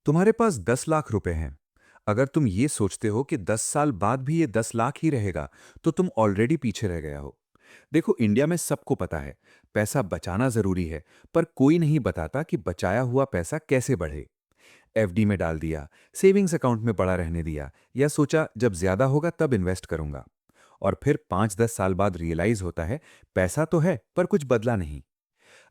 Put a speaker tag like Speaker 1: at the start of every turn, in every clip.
Speaker 1: तुम्हारे पास 10 लाख रुपए हैं। अगर तुम ये सोचते हो कि 10 साल बाद भी ये 10 लाख ही रहेगा, तो तुम ऑलरेडी पीछे रह गया हो। देखो, इंडिया में सबको पता है, पैसा बचाना जरूरी है, पर कोई नहीं बताता कि बचाया हुआ पैसा कैसे बढ़े। एफडी में डाल दिया, सेविंग्स अकाउंट में पड़ा रहने दिया, या सोचा जब ज्यादा होगा तब इन्वेस्ट करूंगा। और फिर 5-10 साल बाद रियलाइज होता है, पैसा तो है पर कुछ बदला नहीं।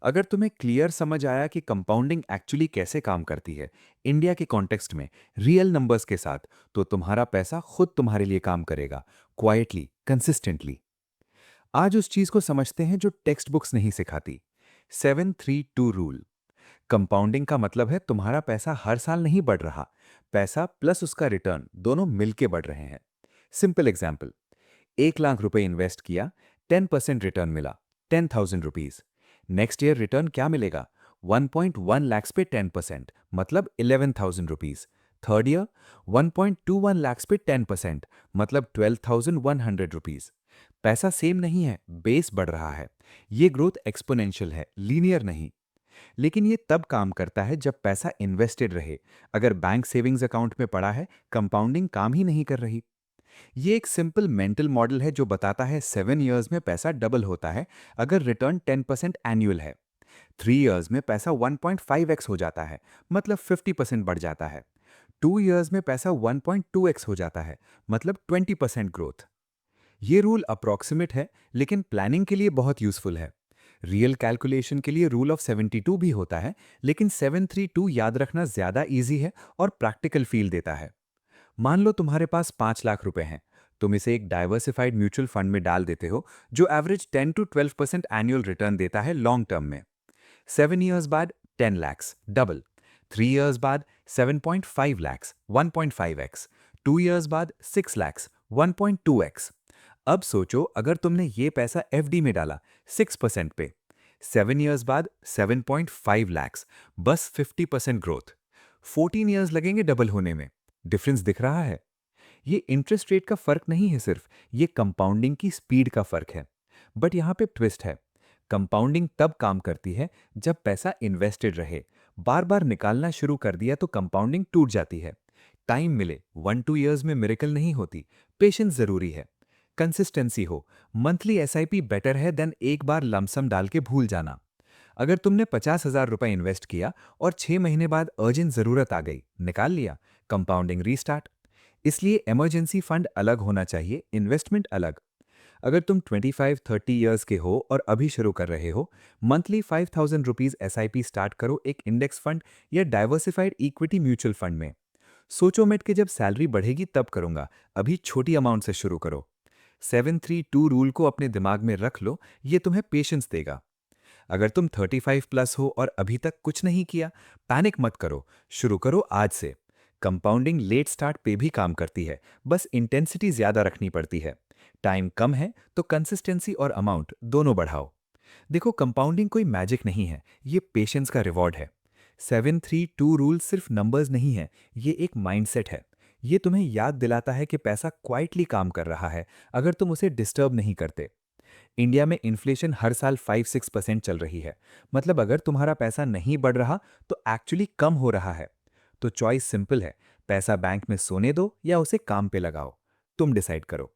Speaker 1: अगर तुम्हें क्लियर समझ आया कि कंपाउंडिंग एक्चुअली कैसे काम करती है, इंडिया के कॉन्टेक्स्ट में, रियल नंबर्स के साथ, तो तुम्हारा पैसा खुद तुम्हारे लिए काम करेगा, क्वाइटली, कंसिस्टेंटली। आज उस चीज को समझते हैं जो टेक्स्ट बुक्स नहीं सिखाती। 7-3-2 रूल। कंपाउंडिंग का मतलब है तुम्हारा पैसा हर साल नहीं बढ़ रहा, पैसा प्लस उसका रिटर्न दोनों मिलके बढ़ रहे हैं। सिंपल एग्जाम्पल, 1 लाख रुपए इन्वेस्ट किया, 10% रिटर्न मिला, 10,000 रुपीज। नेक्स्ट ईयर रिटर्न क्या मिलेगा? 1.1 लाख पे 10%, मतलब 11,000 रुपीज। थर्ड ईयर 1.21 लाख पे 10%, मतलब 12,100 रुपीज। पैसा सेम नहीं है, बेस बढ़ रहा है। ये ग्रोथ एक्सपोनेंशियल है, लीनियर नहीं। लेकिन ये तब काम करता है जब पैसा इन्वेस्टेड रहे। अगर बैंक सेविंग्स अकाउंट में पड़ा है, कंपाउंडिंग काम ही नहीं कर रही। ये एक सिंपल मेंटल मॉडल है जो बताता है 7 ईयर्स में पैसा डबल होता है अगर रिटर्न 10% एनुअल है। 3 ईयर्स में पैसा 1.5x हो जाता है, मतलब 50% बढ़ जाता है। 2 ईयर्स में पैसा 1.2x हो जाता है, मतलब 20% ग्रोथ। ये रूल अप्रॉक्सीमेट है, लेकिन प्लानिंग के लिए बहुत यूजफुल है। रियल कैलकुलेशन के लिए रूल ऑफ 72 भी होता है, लेकिन 732 याद रखना ज्यादा इजी है और प्रैक्टिकल फील देता है। मान लो तुम्हारे पास 5 लाख रुपए हैं। तुम इसे एक डाइवर्सिफाइड म्यूचुअल फंड में डाल देते हो, जो एवरेज 10 to 12% एनुअल रिटर्न देता है लॉन्ग टर्म में। 7 ईयर्स बाद 10 lakhs, डबल। 3 ईयर्स बाद 7.5 lakhs, 1.5x। 2 ईयर्स बाद 6 lakhs, 1.2x। अब सोचो, अगर तुमने ये पैसा एफडी में डाला 6% पे, 7 ईयर्स बाद 7.5 lakhs, बस 50% ग्रोथ। 14 ईयर्स लगेंगे डबल होने में। डिफरेंस दिख रहा है? ये इंटरेस्ट रेट का फर्क नहीं है सिर्फ, ये कंपाउंडिंग की स्पीड का फर्क है। बट यहाँ पे ट्विस्ट है। कंपाउंडिंग तब काम करती है जब पैसा इन्वेस्टेड रहे। बार बार निकालना शुरू कर दिया तो कंपाउंडिंग टूट जाती है। टाइम मिले, 1-2 ईयर्स में मिरेकल नहीं होती। पेशेंस जरूरी है। कंसिस्टेंसी हो। मंथली एसआईपी बेटर है देन एक बार लमसम डाल के भूल जाना। अगर तुमने 50,000 रुपए इन्वेस्ट किया और 6 महीने बाद अर्जेंट जरूरत आ गई, निकाल लिया, कंपाउंडिंग रीस्टार्ट। इसलिए इमरजेंसी फंड अलग होना चाहिए, इन्वेस्टमेंट अलग। अगर तुम 25-30 ईयर्स के हो और अभी शुरू कर रहे हो, मंथली 5,000 रुपीज एसआईपी स्टार्ट करो एक इंडेक्स फंड या डाइवर्सिफाइड इक्विटी म्यूचुअल फंड में। सोचो मेट के जब सैलरी बढ़ेगी तब करूंगा, अभी छोटी अमाउंट से शुरू करो। 7-3-2 रूल को अपने दिमाग में रख लो, ये तुम्हें पेशेंस देगा। अगर तुम 35 प्लस हो और अभी तक कुछ नहीं किया, पैनिक मत करो, शुरू करो आज से। कंपाउंडिंग लेट स्टार्ट पे भी काम करती है, बस इंटेंसिटी ज्यादा रखनी पड़ती है। टाइम कम है तो कंसिस्टेंसी और अमाउंट दोनों बढ़ाओ। देखो, कंपाउंडिंग कोई मैजिक नहीं है, ये पेशेंस का रिवॉर्ड है। 7-3-2 रूल सिर्फ नंबर्स नहीं है, ये एक माइंडसेट है। ये तुम्हें याद दिलाता है कि पैसा क्वाइटली काम कर रहा है अगर तुम उसे डिस्टर्ब नहीं करते। इंडिया में इन्फ्लेशन हर साल 5-6% चल रही है, मतलब अगर तुम्हारा पैसा नहीं बढ़ रहा तो एक्चुअली कम हो रहा है। तो चॉइस सिंपल है, पैसा बैंक में सोने दो या उसे काम पे लगाओ। तुम डिसाइड करो।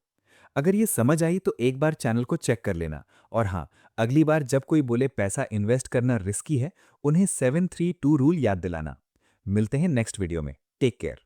Speaker 1: अगर ये समझ आई तो एक बार चैनल को चेक कर लेना। और हाँ, अगली बार जब कोई बोले पैसा इन्वेस्ट करना रिस्की है, उन्हें 7-3-2 रूल याद दिलाना। मिलते हैं नेक्स्ट वीडियो में। Take care.